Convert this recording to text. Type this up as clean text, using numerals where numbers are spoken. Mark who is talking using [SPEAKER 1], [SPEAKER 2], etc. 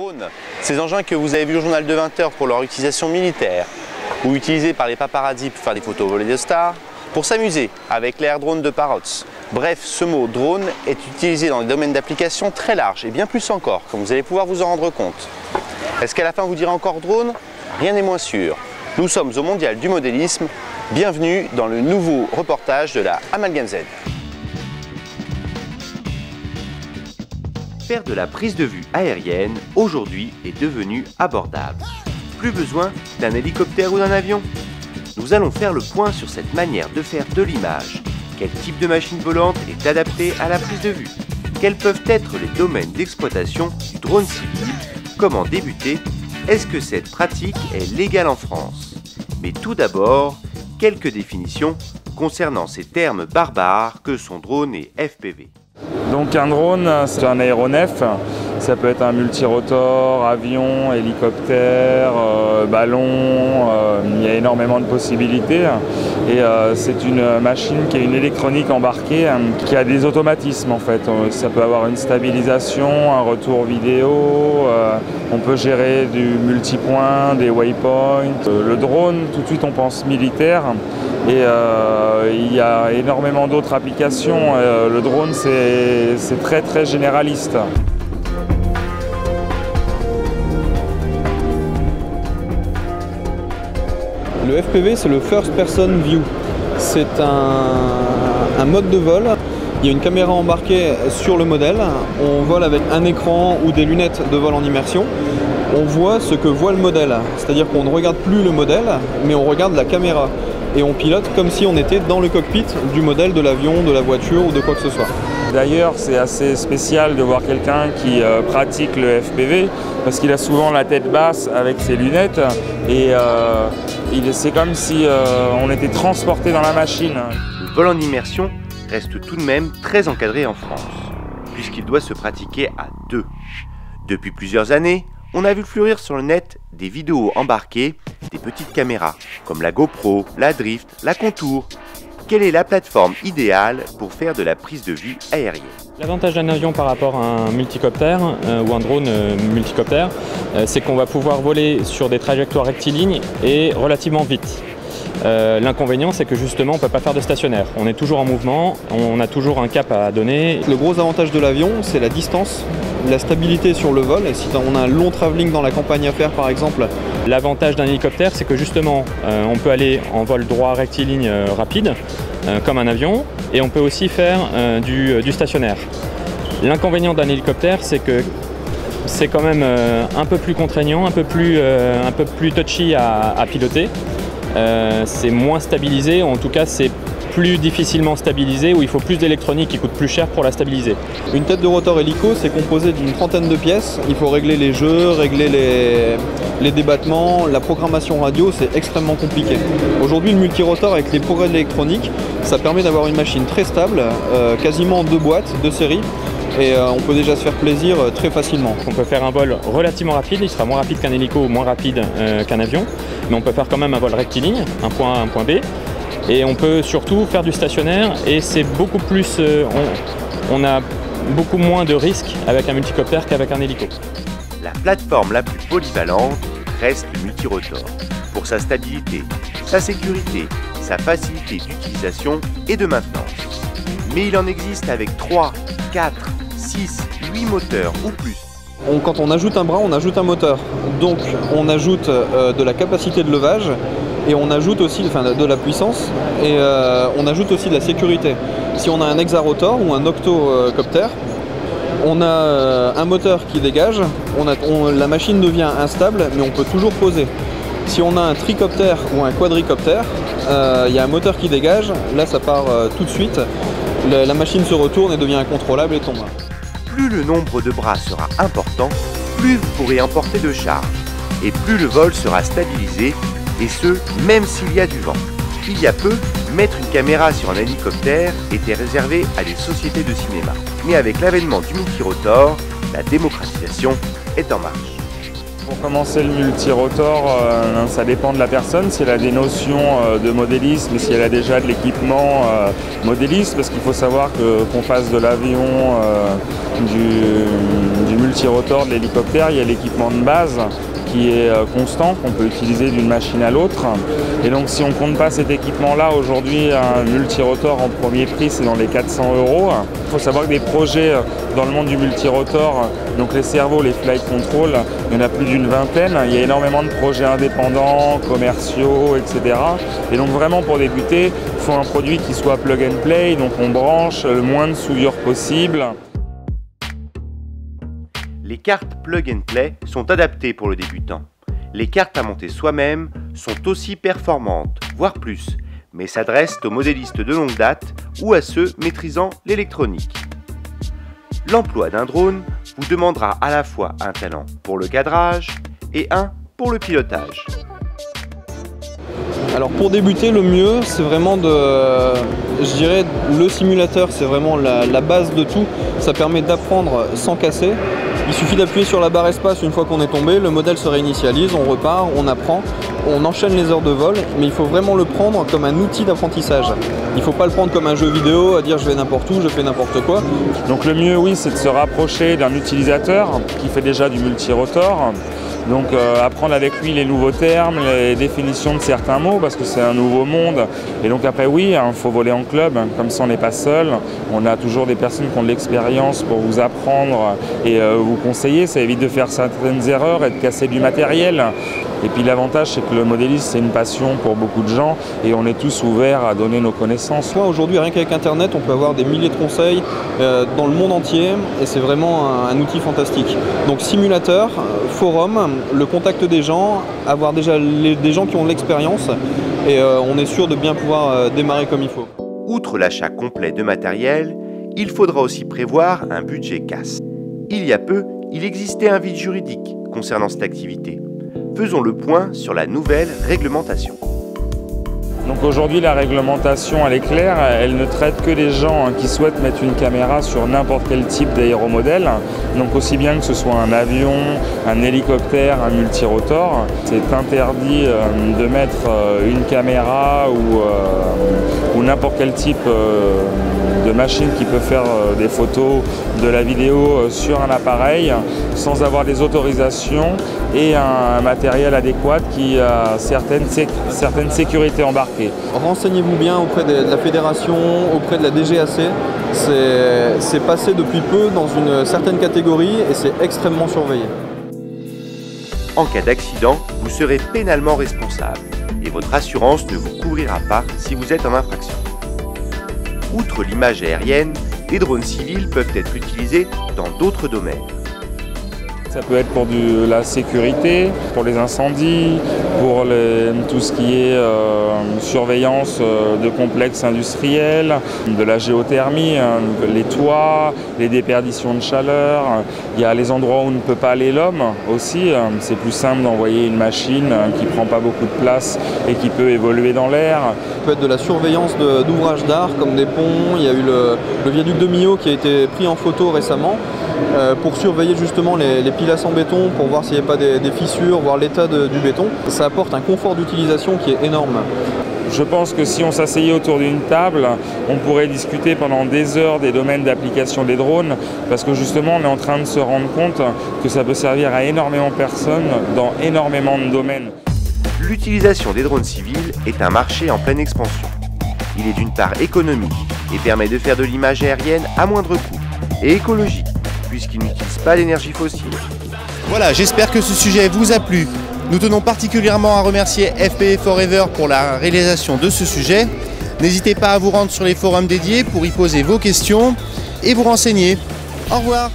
[SPEAKER 1] drones, ces engins que vous avez vus au journal de 20 h pour leur utilisation militaire, ou utilisés par les paparazzi pour faire des photos volées de stars, pour s'amuser avec les air drones de Parrots. Bref, ce mot drone est utilisé dans des domaines d'application très larges et bien plus encore, comme vous allez pouvoir vous en rendre compte. Est-ce qu'à la fin vous direz encore drone? Rien n'est moins sûr. Nous sommes au Mondial du modélisme. Bienvenue dans le nouveau reportage de la Amalgame Z.
[SPEAKER 2] Faire de la prise de vue aérienne aujourd'hui est devenu abordable. Plus besoin d'un hélicoptère ou d'un avion. Nous allons faire le point sur cette manière de faire de l'image. Quel type de machine volante est adapté à la prise de vue? Quels peuvent être les domaines d'exploitation du drone civil? Comment débuter? Est-ce que cette pratique est légale en France? Mais tout d'abord, quelques définitions concernant ces termes barbares que sont drone et FPV.
[SPEAKER 3] Donc un drone, c'est un aéronef, ça peut être un multirotor, avion, hélicoptère, ballon, il y a énormément de possibilités. Et c'est une machine qui a une électronique embarquée, qui a des automatismes en fait. Ça peut avoir une stabilisation, un retour vidéo, on peut gérer du multipoint, des waypoints. Le drone, tout de suite on pense militaire. Et il y a énormément d'autres applications. Le drone, c'est très très généraliste.
[SPEAKER 4] Le FPV, c'est le First Person View. C'est un mode de vol. Il y a une caméra embarquée sur le modèle. On vole avec un écran ou des lunettes de vol en immersion. On voit ce que voit le modèle. C'est-à-dire qu'on ne regarde plus le modèle, mais on regarde la caméra. Et on pilote comme si on était dans le cockpit du modèle de l'avion, de la voiture ou de quoi que ce soit.
[SPEAKER 3] D'ailleurs, c'est assez spécial de voir quelqu'un qui pratique le FPV parce qu'il a souvent la tête basse avec ses lunettes et c'est comme si on était transporté dans la machine.
[SPEAKER 2] Le vol en immersion reste tout de même très encadré en France, puisqu'il doit se pratiquer à deux. Depuis plusieurs années, on a vu fleurir sur le net des vidéos embarquées, des petites caméras, comme la GoPro, la Drift, la Contour. Quelle est la plateforme idéale pour faire de la prise de vue aérienne?
[SPEAKER 5] L'avantage d'un avion par rapport à un multicoptère ou un drone multicoptère, c'est qu'on va pouvoir voler sur des trajectoires rectilignes et relativement vite. L'inconvénient, c'est que justement, on ne peut pas faire de stationnaire. On est toujours en mouvement, on a toujours un cap à donner.
[SPEAKER 4] Le gros avantage de l'avion, c'est la distance, la stabilité sur le vol. Si on a un long travelling dans la campagne à faire, par exemple.
[SPEAKER 5] L'avantage d'un hélicoptère, c'est que justement, on peut aller en vol droit rectiligne rapide, comme un avion, et on peut aussi faire du stationnaire. L'inconvénient d'un hélicoptère, c'est que c'est quand même un peu plus contraignant, un peu plus touchy à piloter. C'est moins stabilisé, en tout cas c'est plus difficilement stabilisé, où il faut plus d'électronique qui coûte plus cher pour la stabiliser.
[SPEAKER 4] Une tête de rotor hélico, c'est composé d'une trentaine de pièces. Il faut régler les jeux, régler les débattements, la programmation radio, c'est extrêmement compliqué. Aujourd'hui, le multirotor avec les progrès de l'électronique, ça permet d'avoir une machine très stable, quasiment 2 boîtes de série. Et on peut déjà se faire plaisir très facilement.
[SPEAKER 5] On peut faire un vol relativement rapide, il sera moins rapide qu'un hélico ou moins rapide qu'un avion, mais on peut faire quand même un vol rectiligne, un point A, un point B. Et on peut surtout faire du stationnaire et c'est beaucoup plus, on a beaucoup moins de risques avec un multicoptère qu'avec un hélico.
[SPEAKER 2] La plateforme la plus polyvalente reste le multirotor, pour sa stabilité, sa sécurité, sa facilité d'utilisation et de maintenance. Mais il en existe avec 3, 4, 6, 8 moteurs ou plus.
[SPEAKER 4] Quand on ajoute un bras, on ajoute un moteur. Donc on ajoute de la capacité de levage et on ajoute aussi de la puissance et on ajoute aussi de la sécurité. Si on a un hexarotor ou un octocoptère, on a un moteur qui dégage, la machine devient instable mais on peut toujours poser. Si on a un tricoptère ou un quadricoptère, il y a un moteur qui dégage, là ça part tout de suite, la machine se retourne et devient incontrôlable et tombe.
[SPEAKER 2] Plus le nombre de bras sera important, plus vous pourrez emporter de charge et plus le vol sera stabilisé, et ce, même s'il y a du vent. Il y a peu, mettre une caméra sur un hélicoptère était réservé à des sociétés de cinéma. Mais avec l'avènement du multirotor, la démocratisation est en marche.
[SPEAKER 3] Pour commencer le multirotor, ça dépend de la personne, si elle a des notions de modélisme, si elle a déjà de l'équipement modéliste, parce qu'il faut savoir qu'on fasse de l'avion, du multirotor de l'hélicoptère, il y a l'équipement de base qui est constant, qu'on peut utiliser d'une machine à l'autre. Et donc si on ne compte pas cet équipement-là, aujourd'hui un multirotor en premier prix c'est dans les 400 €. Il faut savoir que des projets dans le monde du multirotor, donc les servos, les flight control, il y en a plus d'une vingtaine. Il y a énormément de projets indépendants, commerciaux, etc. Et donc vraiment pour débuter, il faut un produit qui soit plug and play, donc on branche le moins de souillure possible.
[SPEAKER 2] Les cartes plug and play sont adaptées pour le débutant. Les cartes à monter soi-même sont aussi performantes, voire plus, mais s'adressent aux modélistes de longue date ou à ceux maîtrisant l'électronique. L'emploi d'un drone vous demandera à la fois un talent pour le cadrage et un pour le pilotage.
[SPEAKER 4] Alors pour débuter, le mieux, c'est vraiment je dirais, le simulateur, c'est vraiment la base de tout. Ça permet d'apprendre sans casser. Il suffit d'appuyer sur la barre espace une fois qu'on est tombé, le modèle se réinitialise, on repart, on apprend, on enchaîne les heures de vol, mais il faut vraiment le prendre comme un outil d'apprentissage. Il ne faut pas le prendre comme un jeu vidéo, à dire je vais n'importe où, je fais n'importe quoi.
[SPEAKER 3] Donc le mieux, oui, c'est de se rapprocher d'un utilisateur qui fait déjà du multirotor. Donc apprendre avec lui les nouveaux termes, les définitions de certains mots, parce que c'est un nouveau monde. Et donc après oui, il faut voler en club, comme ça on n'est pas seul. On a toujours des personnes qui ont de l'expérience pour vous apprendre et vous conseiller. Ça évite de faire certaines erreurs et de casser du matériel. Et puis l'avantage, c'est que le modéliste, c'est une passion pour beaucoup de gens et on est tous ouverts à donner nos connaissances.
[SPEAKER 4] Aujourd'hui, rien qu'avec Internet, on peut avoir des milliers de conseils dans le monde entier et c'est vraiment un outil fantastique. Donc simulateur, forum, le contact des gens, avoir déjà des gens qui ont de l'expérience et on est sûr de bien pouvoir démarrer comme il faut.
[SPEAKER 2] Outre l'achat complet de matériel, il faudra aussi prévoir un budget casse. Il y a peu, il existait un vide juridique concernant cette activité. Faisons le point sur la nouvelle réglementation.
[SPEAKER 3] Donc aujourd'hui la réglementation elle est claire, elle ne traite que les gens qui souhaitent mettre une caméra sur n'importe quel type d'aéromodèle. Donc aussi bien que ce soit un avion, un hélicoptère, un multirotor, c'est interdit de mettre une caméra ou n'importe quel type de machine qui peut faire des photos, de la vidéo sur un appareil sans avoir des autorisations et un matériel adéquat qui a certaines sécurités embarquées.
[SPEAKER 4] Renseignez-vous bien auprès de la fédération, auprès de la DGAC. C'est passé depuis peu dans une certaine catégorie et c'est extrêmement surveillé.
[SPEAKER 2] En cas d'accident, vous serez pénalement responsable et votre assurance ne vous couvrira pas si vous êtes en infraction. Outre l'image aérienne, les drones civils peuvent être utilisés dans d'autres domaines.
[SPEAKER 3] Ça peut être pour la sécurité, pour les incendies, pour tout ce qui est surveillance de complexes industriels, de la géothermie, les toits, les déperditions de chaleur. Il y a les endroits où ne peut pas aller l'homme aussi. C'est plus simple d'envoyer une machine qui ne prend pas beaucoup de place et qui peut évoluer dans l'air.
[SPEAKER 4] Ça peut être de la surveillance d'ouvrages d'art comme des ponts. Il y a eu le viaduc de Millau qui a été pris en photo récemment pour surveiller justement les pilasses en béton, pour voir s'il n'y a pas des fissures, voir l'état du béton. Ça apporte un confort d'utilisation qui est énorme.
[SPEAKER 3] Je pense que si on s'asseyait autour d'une table, on pourrait discuter pendant des heures des domaines d'application des drones, parce que justement on est en train de se rendre compte que ça peut servir à énormément de personnes dans énormément de domaines.
[SPEAKER 2] L'utilisation des drones civils est un marché en pleine expansion. Il est d'une part économique et permet de faire de l'image aérienne à moindre coût, et écologique, puisqu'il n'utilise pas d'énergie fossile.
[SPEAKER 1] Voilà, j'espère que ce sujet vous a plu. Nous tenons particulièrement à remercier FPV Forever pour la réalisation de ce sujet. N'hésitez pas à vous rendre sur les forums dédiés pour y poser vos questions et vous renseigner. Au revoir.